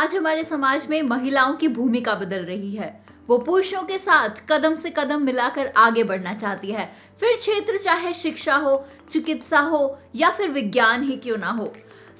आज हमारे समाज में महिलाओं की भूमिका बदल रही है। वो पुरुषों के साथ कदम से कदम मिलाकर आगे बढ़ना चाहती है, फिर क्षेत्र चाहे शिक्षा हो, चिकित्सा हो या फिर विज्ञान ही क्यों ना हो।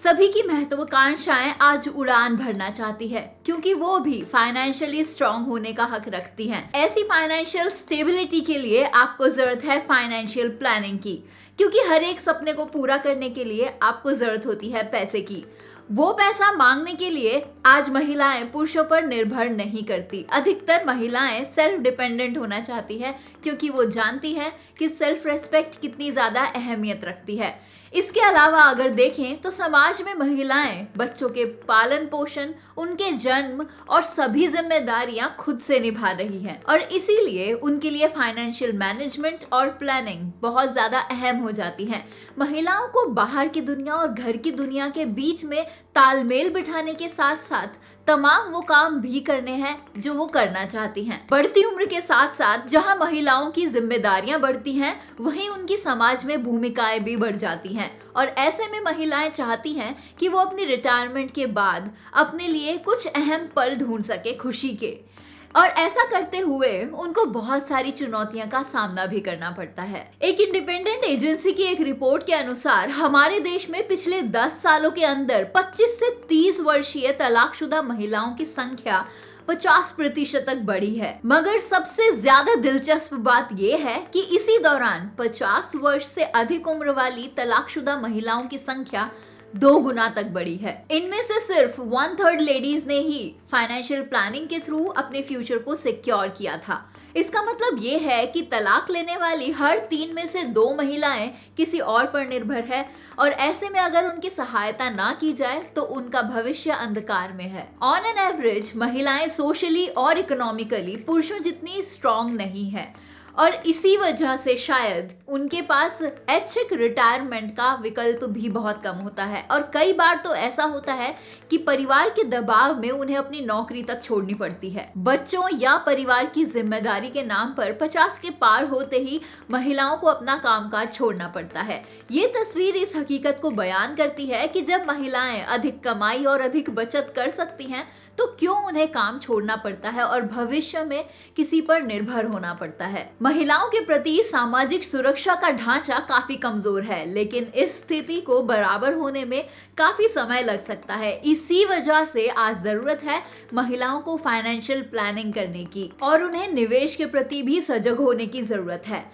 सभी की महत्वाकांक्षाएं आज उड़ान भरना चाहती है, क्योंकि वो भी फाइनेंशियली स्ट्रांग होने का हक रखती हैं। ऐसी फाइनेंशियल स्टेबिलिटी के लिए आपको जरूरत है फाइनेंशियल प्लानिंग की, क्योंकि हर एक सपने को पूरा करने के लिए आपको जरूरत होती है पैसे की। वो पैसा मांगने के लिए आज महिलाएं पुरुषों पर निर्भर नहीं करती। अधिकतर महिलाएं सेल्फ डिपेंडेंट होना चाहती है, क्योंकि वो जानती हैं कि सेल्फ रेस्पेक्ट कितनी ज्यादा अहमियत रखती है। इसके अलावा अगर देखें तो समाज में महिलाएं बच्चों के पालन पोषण, उनके जन्म और सभी जिम्मेदारियां खुद से निभा रही हैं, और इसीलिए उनके लिए फाइनेंशियल मैनेजमेंट और प्लानिंग बहुत ज्यादा अहम हो जाती है। महिलाओं को बाहर की दुनिया और घर की दुनिया के बीच में तालमेल बिठाने के साथ साथ तमाम वो काम भी करने हैं जो वो करना चाहती हैं। बढ़ती उम्र के साथ साथ जहां महिलाओं की जिम्मेदारियां बढ़ती हैं, वहीं उनकी समाज में भूमिकाएं भी बढ़ जाती हैं, और ऐसे में महिलाएं चाहती हैं कि वो अपनी रिटायरमेंट के बाद अपने लिए कुछ अहम पल ढूंढ सके खुशी के, और ऐसा करते हुए उनको बहुत सारी चुनौतियों का सामना भी करना पड़ता है। एक इंडिपेंडेंट एजेंसी की एक रिपोर्ट के अनुसार हमारे देश में पिछले 10 सालों के अंदर 25 से 30 वर्षीय तलाकशुदा महिलाओं की संख्या 50% तक बढ़ी है। मगर सबसे ज्यादा दिलचस्प बात यह है कि इसी दौरान 50 वर्ष से अधिक उम्र वाली तलाकशुदा महिलाओं की संख्या 2 गुना तक बढ़ी है। इनमें से सिर्फ 1/3 लेडीज ने ही फाइनेंशियल प्लानिंग के थ्रू अपने फ्यूचर को सिक्योर किया था। इसका मतलब ये है कि तलाक लेने वाली हर 3 में से 2 महिलाएं किसी और पर निर्भर है, और ऐसे में अगर उनकी सहायता ना की जाए तो उनका भविष्य अंधकार में है। ऑन एन एवरेज महिलाएं सोशली और इकोनॉमिकली पुरुषों जितनी स्ट्रांग नहीं है, और इसी वजह से शायद उनके पास ऐच्छिक रिटायरमेंट का विकल्प भी बहुत कम होता है, और कई बार तो ऐसा होता है कि परिवार के दबाव में उन्हें अपनी नौकरी तक छोड़नी पड़ती है। बच्चों या परिवार की जिम्मेदारी के नाम पर 50 के पार होते ही महिलाओं को अपना कामकाज छोड़ना पड़ता है। ये तस्वीर इस हकीकत को बयान करती है कि जब महिलाएं अधिक कमाई और अधिक बचत कर सकती हैं तो क्यों उन्हें काम छोड़ना पड़ता है और भविष्य में किसी पर निर्भर होना पड़ता है। महिलाओं के प्रति सामाजिक सुरक्षा का ढांचा काफी कमजोर है, लेकिन इस स्थिति को बराबर होने में काफी समय लग सकता है। इसी वजह से आज जरूरत है महिलाओं को फाइनेंशियल प्लानिंग करने की, और उन्हें निवेश के प्रति भी सजग होने की जरूरत है।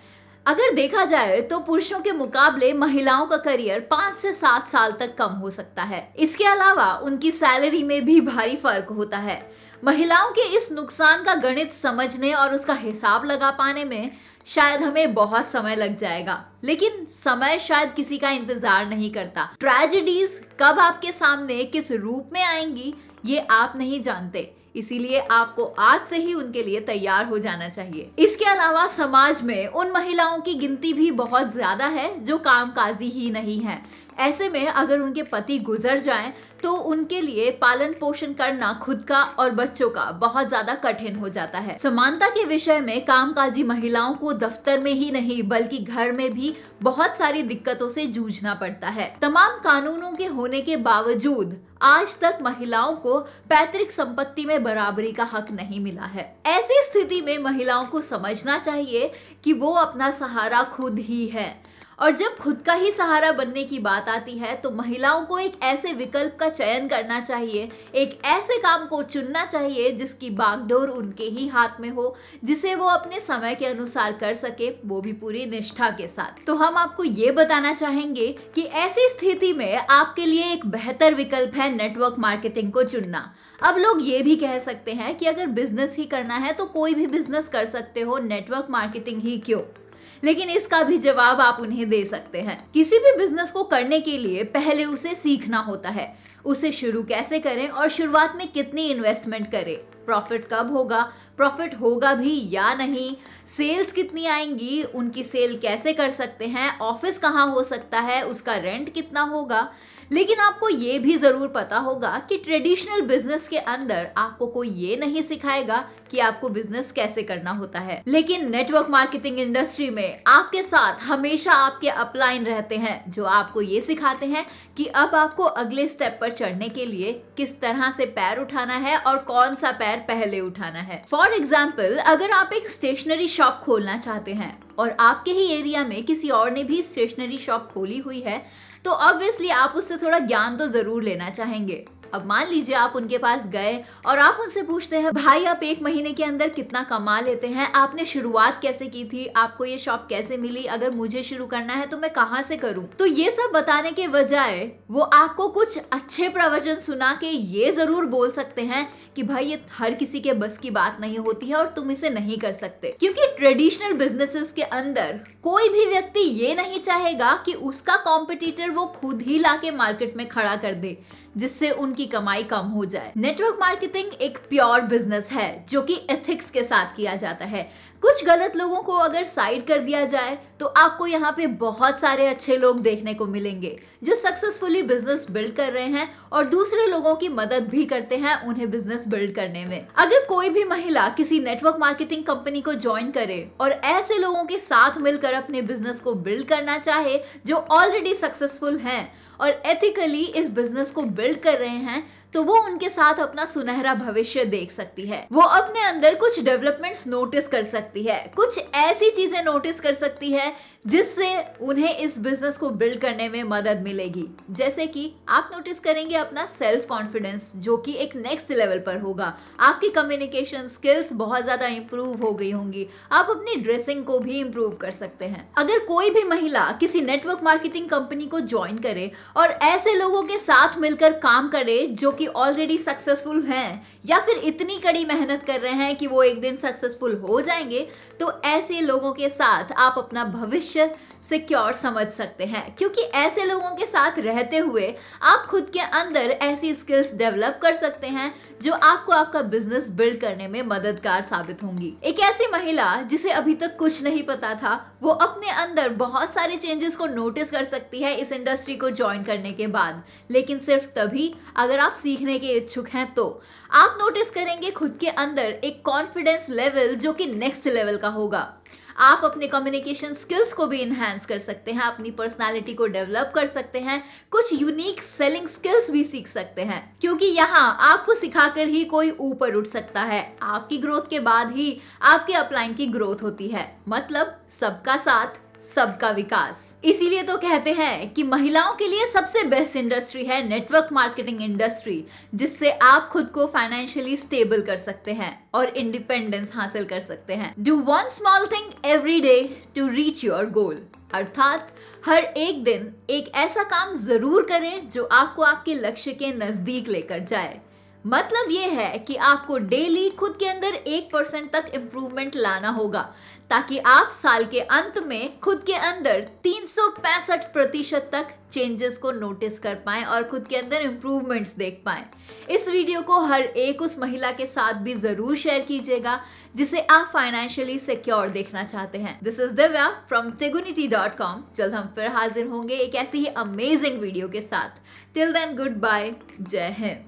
अगर देखा जाए तो पुरुषों के मुकाबले महिलाओं का करियर 5 से 7 साल तक कम हो सकता है। इसके अलावा उनकी सैलरी में भी भारी फर्क होता है। महिलाओं के इस नुकसान का गणित समझने और उसका हिसाब लगा पाने में शायद हमें बहुत समय लग जाएगा, लेकिन समय शायद किसी का इंतजार नहीं करता। ट्रेजेडीज कब आपके सामने किस रूप में आएंगी ये आप नहीं जानते, इसीलिए आपको आज से ही उनके लिए तैयार हो जाना चाहिए। इसके अलावा समाज में उन महिलाओं की गिनती भी बहुत ज्यादा है जो कामकाजी ही नहीं है। ऐसे में अगर उनके पति गुजर जाएं तो उनके लिए पालन पोषण करना खुद का और बच्चों का बहुत ज्यादा कठिन हो जाता है। समानता के विषय में कामकाजी महिलाओं को दफ्तर में ही नहीं बल्कि घर में भी बहुत सारी दिक्कतों से जूझना पड़ता है। तमाम कानूनों के होने के बावजूद आज तक महिलाओं को पैतृक संपत्ति में बराबरी का हक नहीं मिला है। ऐसी स्थिति में महिलाओं को समझना चाहिए कि वो अपना सहारा खुद ही है, और जब खुद का ही सहारा बनने की बात आती है तो महिलाओं को एक ऐसे विकल्प का चयन करना चाहिए, एक ऐसे काम को चुनना चाहिए जिसकी बागडोर उनके ही हाथ में हो, जिसे वो अपने समय के अनुसार कर सके, वो भी पूरी निष्ठा के साथ। तो हम आपको ये बताना चाहेंगे कि ऐसी स्थिति में आपके लिए एक बेहतर विकल्प है नेटवर्क मार्केटिंग को चुनना। अब लोग ये भी कह सकते हैं कि अगर बिजनेस ही करना है तो कोई भी बिजनेस कर सकते हो, नेटवर्क मार्केटिंग ही क्यों? लेकिन इसका भी जवाब आप उन्हें दे सकते हैं। किसी भी बिजनेस को करने के लिए पहले उसे सीखना होता है, उसे शुरू कैसे करें और शुरुआत में कितनी इन्वेस्टमेंट करें। प्रॉफिट कब होगा, प्रॉफिट होगा भी या नहीं, सेल्स कितनी आएंगी, उनकी सेल कैसे कर सकते हैं, ऑफिस कहाँ हो सकता है, उसका रेंट कितना होगा। लेकिन आपको ये भी जरूर पता होगा कि ट्रेडिशनल बिजनेस के अंदर आपको कोई ये नहीं सिखाएगा कि आपको बिजनेस कैसे करना होता है। लेकिन नेटवर्क मार्केटिंग इंडस्ट्री में आपके साथ हमेशा आपके अपलाइन रहते हैं जो आपको ये सिखाते हैं कि अब आपको अगले स्टेप पर चढ़ने के लिए किस तरह से पैर उठाना है और कौन सा पैर पहले उठाना है। फॉर एग्जाम्पल, अगर आप एक स्टेशनरी शॉप खोलना चाहते हैं और आपके ही एरिया में किसी और ने भी स्टेशनरी शॉप खोली हुई है, तो ऑब्वियसली आप उससे थोड़ा ज्ञान तो जरूर लेना चाहेंगे। अब मान लीजिए आप उनके पास गए और आप उनसे पूछते हैं, भाई आप एक महीने के अंदर कितना कमा लेते हैं, आपने शुरुआत कैसे की थी, आपको ये शॉप कैसे मिली, अगर मुझे शुरू करना है तो मैं कहाँ से करूं। तो ये सब बताने के बजाय वो आपको कुछ अच्छे प्रवचन सुना के ये जरूर बोल सकते हैं कि भाई ये हर किसी के बस की बात नहीं होती है और तुम इसे नहीं कर सकते। क्योंकि ट्रेडिशनल बिजनेसेस के अंदर कोई भी व्यक्ति ये नहीं चाहेगा कि उसका कॉम्पिटिटर वो खुद ही लाके मार्केट में खड़ा कर दे जिससे उनकी कमाई कम हो जाए। नेटवर्क मार्केटिंग एक प्योर बिजनेस है जो कि एथिक्स के साथ किया जाता है। कुछ गलत लोगों को अगर साइड कर दिया जाए तो आपको यहाँ पे बहुत सारे अच्छे लोग देखने को मिलेंगे जो सक्सेसफुली बिजनेस बिल्ड कर रहे हैं और दूसरे लोगों की मदद भी करते हैं उन्हें बिजनेस बिल्ड करने में। अगर कोई भी महिला किसी नेटवर्क मार्केटिंग कंपनी को ज्वाइन करे और ऐसे लोगों के साथ मिलकर अपने बिजनेस को बिल्ड करना चाहे जो ऑलरेडी सक्सेसफुल हैं और एथिकली इस बिजनेस को बिल्ड कर रहे हैं, तो वो उनके साथ अपना सुनहरा भविष्य देख सकती है। वो अपने अंदर कुछ डेवलपमेंट्स नोटिस कर सकती है, कुछ ऐसी चीजें नोटिस कर सकती है जिससे उन्हें इस बिजनेस को बिल्ड करने में मदद मिलेगी। जैसे कि आप नोटिस करेंगे अपना सेल्फ कॉन्फिडेंस जो कि एक नेक्स्ट लेवल पर होगा, आपकी कम्युनिकेशन स्किल्स बहुत ज्यादा इंप्रूव हो गई होंगी, आप अपनी ड्रेसिंग को भी इंप्रूव कर सकते हैं। अगर कोई भी महिला किसी नेटवर्क मार्केटिंग कंपनी को ज्वाइन करे और ऐसे लोगों के साथ मिलकर काम करे जो कि ऑलरेडी सक्सेसफुल हैं या फिर इतनी कड़ी मेहनत कर रहे हैं कि वो एक दिन सक्सेसफुल हो जाएंगे, तो ऐसे लोगों के साथ आप अपना भविष्य सिक्योर समझ सकते हैं। क्योंकि ऐसे लोगों के साथ रहते हुए आप खुद के अंदर ऐसी स्किल्स डेवलप कर सकते हैं जो आपको आपका बिजनेस बिल्ड करने में मददगार साबित होंगी। एक ऐसी महिला जिसे अभी तक कुछ नहीं पता था, वो अपने अंदर बहुत सारे चेंजेस को नोटिस कर सकती है इस इंडस्ट्री को ज्वाइन करने के बाद, लेकिन सिर्फ तभी अगर आप सीखने के इच्छुक हैं। तो आप नोटिस करेंगे खुद के अंदर एक कॉन्फिडेंस लेवल जो कि नेक्स्ट लेवल का होगा। आप अपने कम्युनिकेशन स्किल्स को भी इन्हांस कर सकते हैं, अपनी पर्सनालिटी को डेवलप कर सकते हैं, कुछ यूनिक सेलिंग स्किल्स भी सीख सकते हैं। क्योंकि यहाँ आपको सिखाकर ही कोई ऊपर उठ सकता है। आपकी ग्रोथ के बाद ही आपके अपलाइन की ग्रोथ होती है, मतलब सबका साथ सबका विकास। इसीलिए तो कहते हैं कि महिलाओं के लिए सबसे बेस्ट इंडस्ट्री है नेटवर्क मार्केटिंग इंडस्ट्री, जिससे आप खुद को फाइनेंशियली स्टेबल कर सकते हैं और इंडिपेंडेंस हासिल कर सकते हैं। Do one small thing every day to reach your goal, अर्थात हर एक दिन एक ऐसा काम जरूर करें जो आपको आपके लक्ष्य के नजदीक लेकर जाए। मतलब ये है कि आपको डेली खुद के अंदर 1% तक इम्प्रूवमेंट लाना होगा ताकि आप साल के अंत में खुद के अंदर 365% तक चेंजेस को नोटिस कर पाएं और खुद के अंदर इम्प्रूवमेंट्स देख पाएं। इस वीडियो को हर एक उस महिला के साथ भी जरूर शेयर कीजिएगा जिसे आप फाइनेंशियली सिक्योर देखना चाहते हैं। This is Divya from tegunity.com। जल्द हम फिर हाजिर होंगे एक ऐसी ही अमेजिंग वीडियो के साथ। टिल देन गुड बाय, जय हिंद।